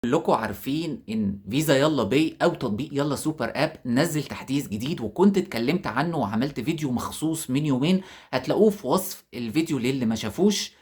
كلكم عارفين ان فيزا يلا باي او تطبيق يلا سوبر اب نزل تحديث جديد، وكنت اتكلمت عنه وعملت فيديو مخصوص من يومين، هتلاقوه في وصف الفيديو للي ما شافوش.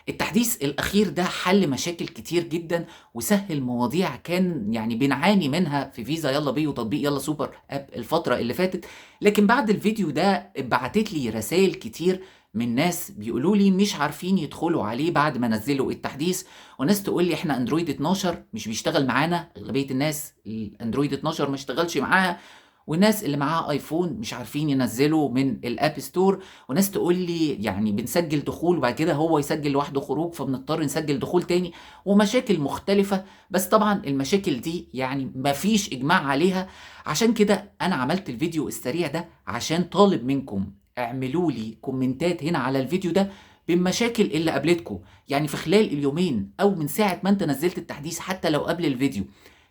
التحديث الاخير ده حل مشاكل كتير جدا وسهل مواضيع كان بنعاني منها في فيزا يلا باي وتطبيق يلا سوبر اب الفترة اللي فاتت. لكن بعد الفيديو ده بعتت لي رسائل كتير من ناس بيقولوا لي مش عارفين يدخلوا عليه بعد ما نزلوا التحديث، وناس تقول لي احنا اندرويد 12 مش بيشتغل معانا. اغلبيه الناس الاندرويد 12 ما اشتغلش معاها، وناس اللي معاها ايفون مش عارفين ينزلوا من الاب ستور، وناس تقول لي بنسجل دخول وبعد كده هو يسجل لوحده خروج فبنضطر نسجل دخول تاني، ومشاكل مختلفة. بس طبعا المشاكل دي مفيش اجماع عليها. عشان كده انا عملت الفيديو السريع ده عشان طالب منكم اعملوا لي كومنتات هنا على الفيديو ده بالمشاكل اللي قابلتكم، في خلال اليومين او من ساعة ما انت نزلت التحديث حتى لو قبل الفيديو.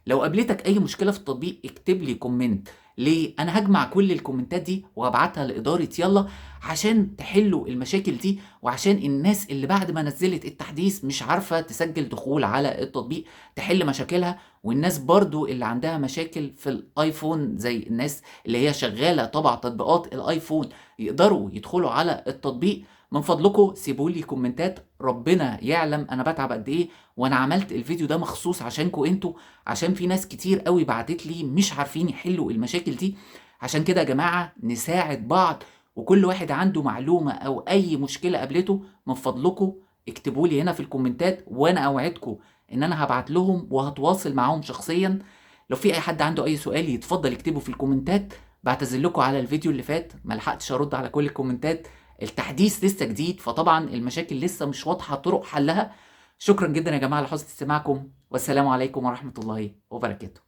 لو قابلتك اي مشكلة في التطبيق اكتب لي كومنت. ليه؟ انا هجمع كل الكومنتات دي وهبعتها لإدارة يلا عشان تحلوا المشاكل دي، وعشان الناس اللي بعد ما نزلت التحديث مش عارفة تسجل دخول على التطبيق تحل مشاكلها، والناس برضو اللي عندها مشاكل في الايفون زي الناس اللي هي شغالة طبع تطبيقات الايفون يقدروا يدخلوا على التطبيق. من فضلكم سيبوا لي كومنتات، ربنا يعلم انا بتعب قد ايه، وانا عملت الفيديو ده مخصوص عشانكم انتوا، عشان في ناس كتير قوي بعتت لي مش عارفين يحلوا المشاكل دي. عشان كده يا جماعة نساعد بعض، وكل واحد عنده معلومة او اي مشكلة قابلته من فضلكم اكتبوا لي هنا في الكومنتات، وانا اوعدكم ان انا هبعت لهم وهتواصل معاهم شخصيا. لو في اي حد عنده اي سؤال يتفضل يكتبه في الكومنتات. بعتذر لكم على الفيديو اللي فات ما لحقتش ارد على كل الكومنتات، التحديث لسه جديد فطبعا المشاكل لسه مش واضحة طرق حلها. شكرا جدا يا جماعة لحسن استماعكم، والسلام عليكم ورحمة الله وبركاته.